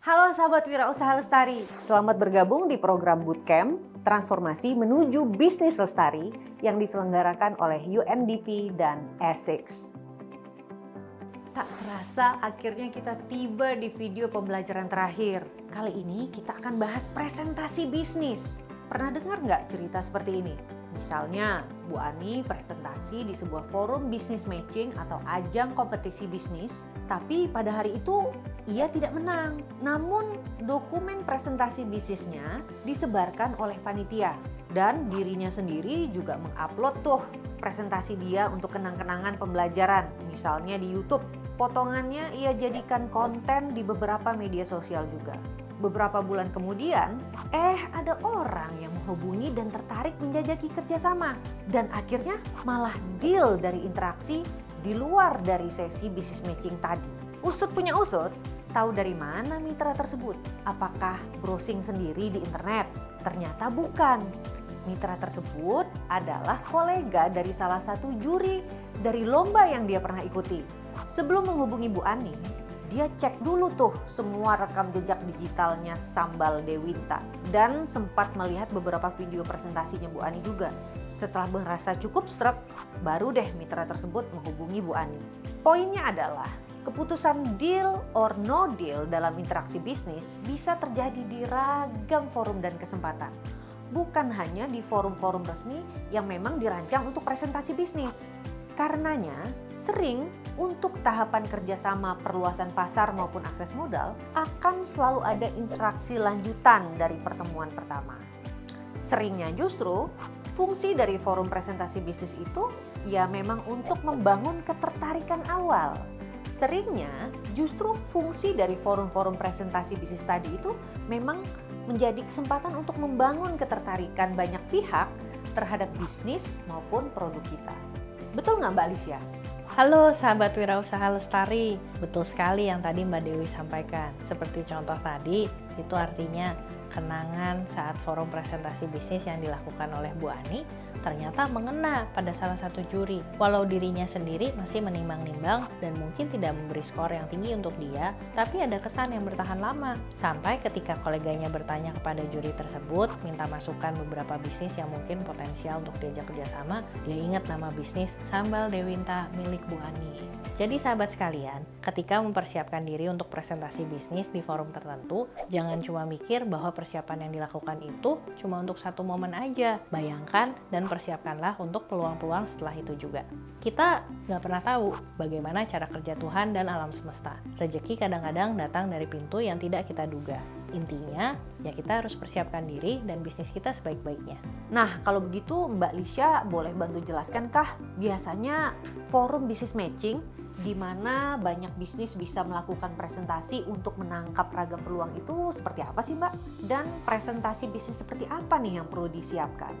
Halo sahabat Wirausaha Lestari, selamat bergabung di program Bootcamp Transformasi Menuju Bisnis Lestari yang diselenggarakan oleh UNDP dan Essex. Tak terasa akhirnya kita tiba di video pembelajaran terakhir. Kali ini kita akan bahas presentasi bisnis. Pernah dengar nggak cerita seperti ini? Misalnya, Bu Ani presentasi di sebuah forum bisnis matching atau ajang kompetisi bisnis, tapi pada hari itu ia tidak menang. Namun, dokumen presentasi bisnisnya disebarkan oleh panitia dan dirinya sendiri juga mengupload tuh presentasi dia untuk kenang-kenangan pembelajaran, misalnya di YouTube. Potongannya ia jadikan konten di beberapa media sosial juga. Beberapa bulan kemudian, ada orang yang menghubungi dan tertarik menjajaki kerjasama. Dan akhirnya malah deal dari interaksi di luar dari sesi business matching tadi. Usut punya usut, tahu dari mana mitra tersebut? Apakah browsing sendiri di internet? Ternyata bukan. Mitra tersebut adalah kolega dari salah satu juri dari lomba yang dia pernah ikuti. Sebelum menghubungi Bu Ani, dia cek dulu tuh semua rekam jejak digitalnya Sambal Dewinta dan sempat melihat beberapa video presentasinya Bu Ani juga. Setelah merasa cukup srep, baru deh mitra tersebut menghubungi Bu Ani. Poinnya adalah keputusan deal or no deal dalam interaksi bisnis bisa terjadi di ragam forum dan kesempatan. Bukan hanya di forum-forum resmi yang memang dirancang untuk presentasi bisnis. Karenanya, sering untuk tahapan kerjasama perluasan pasar maupun akses modal akan selalu ada interaksi lanjutan dari pertemuan pertama. Seringnya justru fungsi dari forum presentasi bisnis itu ya memang untuk membangun ketertarikan awal. Seringnya justru fungsi dari forum-forum presentasi bisnis tadi itu memang menjadi kesempatan untuk membangun ketertarikan banyak pihak terhadap bisnis maupun produk kita. Betul nggak Mbak Alicia? Halo sahabat Wirausaha Lestari, betul sekali yang tadi Mbak Dewi sampaikan. Seperti contoh tadi, itu artinya kenangan saat forum presentasi bisnis yang dilakukan oleh Bu Ani ternyata mengena pada salah satu juri. Walau dirinya sendiri masih menimbang-nimbang dan mungkin tidak memberi skor yang tinggi untuk dia, tapi ada kesan yang bertahan lama. Sampai ketika koleganya bertanya kepada juri tersebut, minta masukan beberapa bisnis yang mungkin potensial untuk diajak kerjasama, dia ingat nama bisnis Sambal Dewinta milik Bu Ani. Jadi sahabat sekalian, ketika mempersiapkan diri untuk presentasi bisnis di forum tertentu, jangan cuma mikir bahwa persiapan yang dilakukan itu cuma untuk satu momen aja. Bayangkan dan persiapkanlah untuk peluang-peluang setelah itu juga. Kita nggak pernah tahu bagaimana cara kerja Tuhan dan alam semesta. Rezeki kadang-kadang datang dari pintu yang tidak kita duga. Intinya, ya kita harus persiapkan diri dan bisnis kita sebaik-baiknya. Nah, kalau begitu Mbak Lisha boleh bantu jelaskan kah biasanya forum business matching di mana banyak bisnis bisa melakukan presentasi untuk menangkap ragam peluang itu seperti apa sih Mbak? Dan presentasi bisnis seperti apa nih yang perlu disiapkan?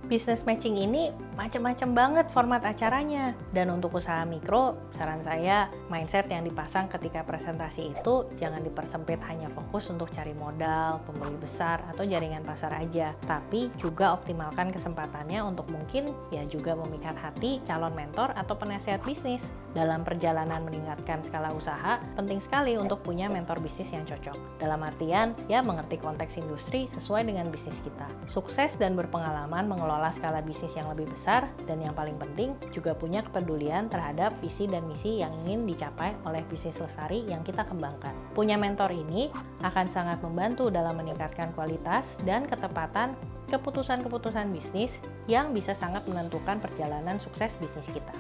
Business matching ini macam-macam banget format acaranya. Dan untuk usaha mikro, saran saya mindset yang dipasang ketika presentasi itu jangan dipersempit hanya fokus untuk cari modal, pembeli besar, atau jaringan pasar aja. Tapi juga optimalkan kesempatannya untuk mungkin ya juga memikat hati calon mentor atau penasehat bisnis. Dalam perjalanan meningkatkan skala usaha, penting sekali untuk punya mentor bisnis yang cocok. Dalam artian, ya mengerti konteks industri sesuai dengan bisnis kita. Sukses dan berpengalaman mengelola skala bisnis yang lebih besar, dan yang paling penting juga punya kepedulian terhadap visi dan misi yang ingin dicapai oleh bisnis lestari yang kita kembangkan. Punya mentor ini akan sangat membantu dalam meningkatkan kualitas dan ketepatan keputusan-keputusan bisnis yang bisa sangat menentukan perjalanan sukses bisnis kita.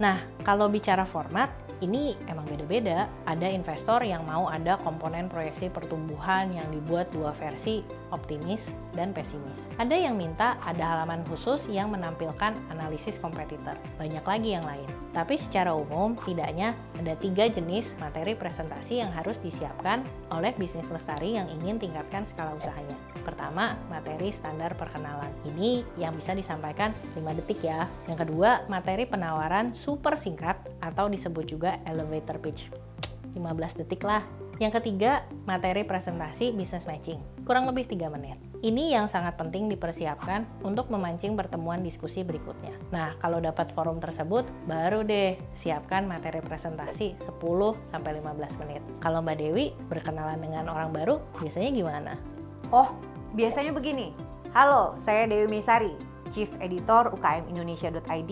Nah, kalau bicara format, ini emang beda-beda. Ada investor yang mau ada komponen proyeksi pertumbuhan yang dibuat dua versi, optimis dan pesimis. Ada yang minta ada halaman khusus yang menampilkan analisis kompetitor. Banyak lagi yang lain. Tapi secara umum, tidaknya ada 3 jenis materi presentasi yang harus disiapkan oleh bisnis lestari yang ingin tingkatkan skala usahanya. Pertama, materi standar perkenalan. Ini yang bisa disampaikan 5 detik ya. Yang kedua, materi penawaran super singkat atau disebut juga elevator pitch. 15 detik lah. Yang ketiga, materi presentasi business matching. Kurang lebih 3 menit. Ini yang sangat penting dipersiapkan untuk memancing pertemuan diskusi berikutnya. Nah, kalau dapat forum tersebut, baru deh siapkan materi presentasi 10-15 menit. Kalau Mbak Dewi berkenalan dengan orang baru, biasanya gimana? Oh, biasanya begini. Halo, saya Dewi Misari, Chief Editor ukmindonesia.id,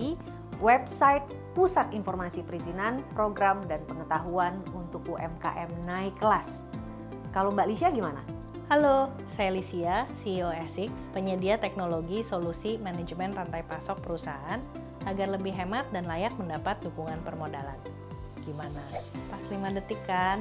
website Pusat Informasi Perizinan, Program dan Pengetahuan untuk UMKM naik kelas. Kalau Mbak Lisha gimana? Halo, saya Lisia, CEO Esix, penyedia teknologi solusi manajemen rantai pasok perusahaan agar lebih hemat dan layak mendapat dukungan permodalan. Gimana? Pas 5 detik kan?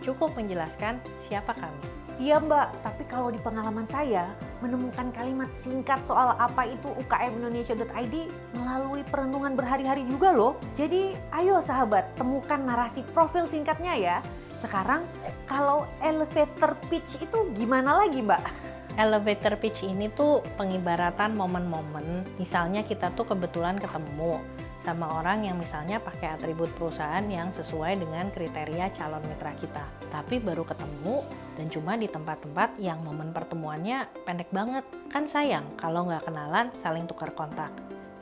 Cukup menjelaskan siapa kami. Iya Mbak, tapi kalau di pengalaman saya, menemukan kalimat singkat soal apa itu ukmindonesia.id melalui perenungan berhari-hari juga loh. Jadi ayo sahabat, temukan narasi profil singkatnya ya. Sekarang kalau elevator pitch itu gimana lagi Mbak? Elevator pitch ini tuh pengibaratan momen-momen, misalnya kita tuh kebetulan ketemu sama orang yang misalnya pakai atribut perusahaan yang sesuai dengan kriteria calon mitra kita. Tapi baru ketemu dan cuma di tempat-tempat yang momen pertemuannya pendek banget. Kan sayang kalau nggak kenalan saling tukar kontak.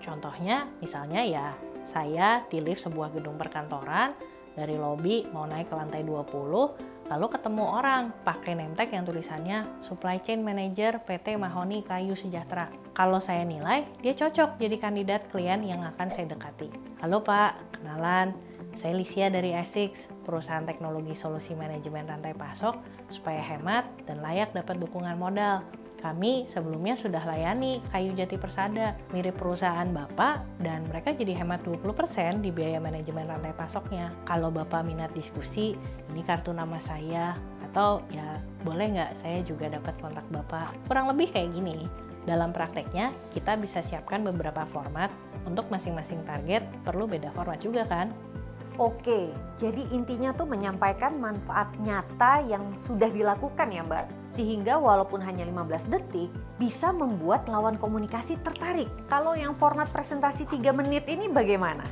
Contohnya misalnya ya, saya di lift sebuah gedung perkantoran, dari lobi mau naik ke lantai 20, lalu ketemu orang pakai name tag yang tulisannya Supply Chain Manager PT Mahoni Kayu Sejahtera. Kalau saya nilai, dia cocok jadi kandidat klien yang akan saya dekati. Halo Pak, kenalan. Saya Lisia dari Esix, perusahaan teknologi solusi manajemen rantai pasok, supaya hemat dan layak dapat dukungan modal. Kami sebelumnya sudah layani Kayu Jati Persada, mirip perusahaan Bapak, dan mereka jadi hemat 20% di biaya manajemen rantai pasoknya. Kalau Bapak minat diskusi, ini kartu nama saya, atau ya boleh nggak saya juga dapat kontak Bapak. Kurang lebih kayak gini. Dalam prakteknya, kita bisa siapkan beberapa format, untuk masing-masing target perlu beda format juga kan? Oke, jadi intinya tuh menyampaikan manfaat nyata yang sudah dilakukan ya Mbak. Sehingga walaupun hanya 15 detik, bisa membuat lawan komunikasi tertarik. Kalau yang format presentasi 3 menit ini bagaimana?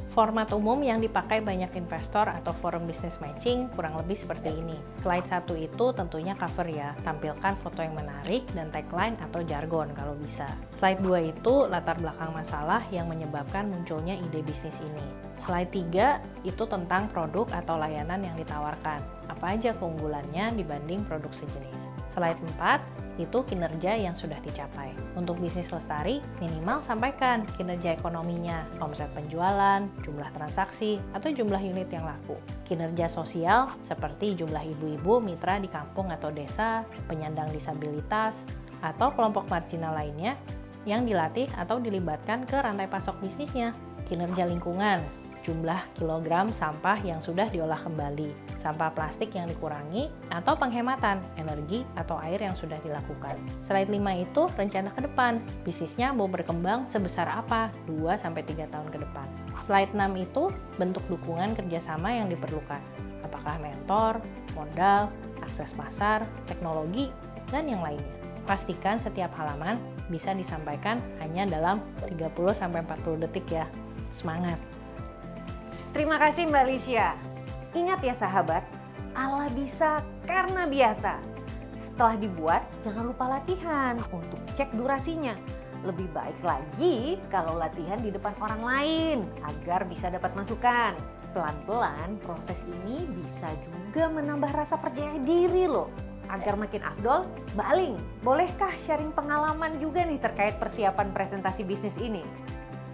Format umum yang dipakai banyak investor atau forum business matching kurang lebih seperti ini. Slide 1 itu tentunya cover ya, tampilkan foto yang menarik dan tagline atau jargon kalau bisa. Slide 2 itu latar belakang masalah yang menyebabkan munculnya ide bisnis ini. Slide 3 itu tentang produk atau layanan yang ditawarkan. Apa aja keunggulannya dibanding produk sejenis. Slide 4 itu kinerja yang sudah dicapai. Untuk bisnis lestari, minimal sampaikan kinerja ekonominya, omset penjualan, jumlah transaksi, atau jumlah unit yang laku. Kinerja sosial seperti jumlah ibu-ibu mitra di kampung atau desa, penyandang disabilitas, atau kelompok marginal lainnya yang dilatih atau dilibatkan ke rantai pasok bisnisnya. Kinerja lingkungan, jumlah kilogram sampah yang sudah diolah kembali, sampah plastik yang dikurangi, atau penghematan energi atau air yang sudah dilakukan. Slide 5 itu rencana ke depan, bisnisnya mau berkembang sebesar apa 2-3 tahun ke depan. Slide 6 itu bentuk dukungan kerjasama yang diperlukan, apakah mentor, modal, akses pasar, teknologi, dan yang lainnya. Pastikan setiap halaman bisa disampaikan hanya dalam 30-40 detik ya. Semangat! Terima kasih Mbak Lisha. Ingat ya sahabat, Allah bisa karena biasa. Setelah dibuat, jangan lupa latihan untuk cek durasinya. Lebih baik lagi kalau latihan di depan orang lain agar bisa dapat masukan. Pelan-pelan proses ini bisa juga menambah rasa percaya diri loh. Agar makin afdol, Mbak Aling, bolehkah sharing pengalaman juga nih terkait persiapan presentasi bisnis ini?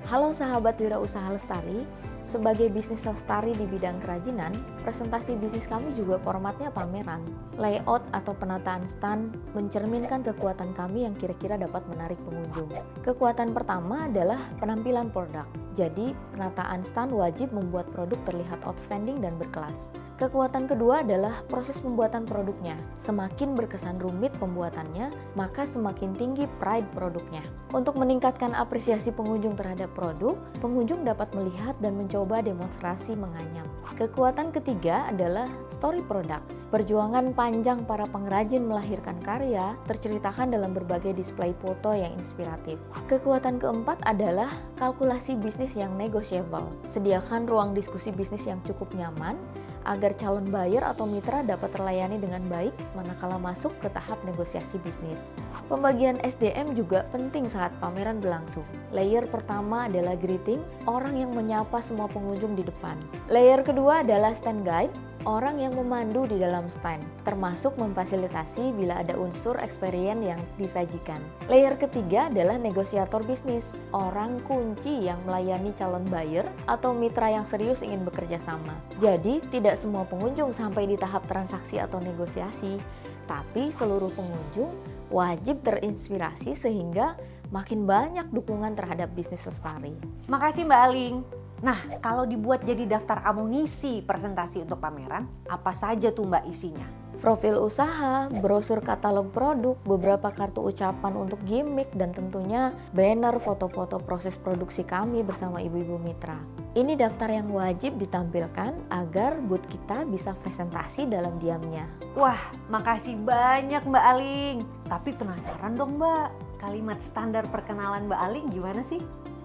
Halo sahabat Wirausaha Lestari, sebagai bisnis lestari di bidang kerajinan, presentasi bisnis kami juga formatnya pameran. Layout atau penataan stand mencerminkan kekuatan kami yang kira-kira dapat menarik pengunjung. Kekuatan pertama adalah penampilan produk. Jadi, penataan stand wajib membuat produk terlihat outstanding dan berkelas. Kekuatan kedua adalah proses pembuatan produknya. Semakin berkesan rumit pembuatannya, maka semakin tinggi pride produknya. Untuk meningkatkan apresiasi pengunjung terhadap produk, pengunjung dapat melihat dan mencoba demonstrasi menganyam. Kekuatan ketiga adalah story produk. Perjuangan panjang para pengrajin melahirkan karya terceritakan dalam berbagai display foto yang inspiratif. Kekuatan keempat adalah kalkulasi bisnis yang negotiable. Sediakan ruang diskusi bisnis yang cukup nyaman agar calon buyer atau mitra dapat terlayani dengan baik manakala masuk ke tahap negosiasi bisnis. Pembagian SDM juga penting saat pameran berlangsung. Layer pertama adalah greeting, orang yang menyapa semua pengunjung di depan. Layer kedua adalah stand guide, orang yang memandu di dalam stand, termasuk memfasilitasi bila ada unsur experience yang disajikan. Layer ketiga adalah negosiator bisnis, orang kunci yang melayani calon buyer atau mitra yang serius ingin bekerja sama. Jadi, tidak semua pengunjung sampai di tahap transaksi atau negosiasi, tapi seluruh pengunjung wajib terinspirasi sehingga makin banyak dukungan terhadap bisnis lestari. Makasih Mbak Aling. Nah, kalau dibuat jadi daftar amunisi presentasi untuk pameran, apa saja tuh Mbak isinya? Profil usaha, brosur katalog produk, beberapa kartu ucapan untuk gimmick, dan tentunya banner foto-foto proses produksi kami bersama ibu-ibu mitra. Ini daftar yang wajib ditampilkan agar booth kita bisa presentasi dalam diamnya. Wah, makasih banyak Mbak Aling. Tapi penasaran dong Mbak, kalimat standar perkenalan Mbak Aling gimana sih?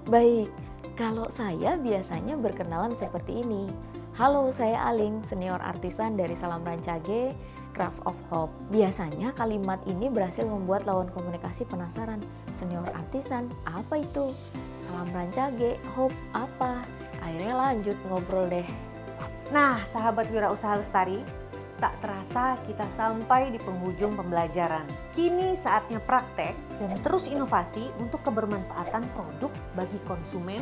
Baik, kalau saya biasanya berkenalan seperti ini. Halo, saya Aling, senior artisan dari Salam Rancage, Craft of Hope. Biasanya kalimat ini berhasil membuat lawan komunikasi penasaran. Senior artisan, apa itu? Salam Rancage, Hope apa? Akhirnya lanjut ngobrol deh. Nah, sahabat Wirausaha Lestari, tak terasa kita sampai di penghujung pembelajaran. Kini saatnya praktek dan terus inovasi untuk kebermanfaatan produk bagi konsumen,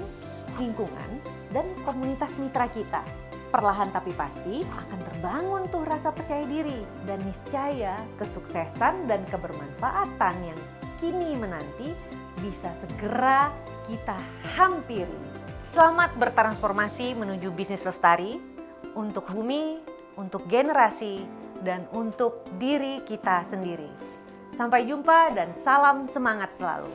lingkungan, dan komunitas mitra kita. Perlahan tapi pasti akan terbangun tuh rasa percaya diri dan niscaya kesuksesan dan kebermanfaatan yang kini menanti bisa segera kita hampiri. Selamat bertransformasi menuju bisnis lestari untuk bumi, untuk generasi, dan untuk diri kita sendiri. Sampai jumpa dan salam semangat selalu.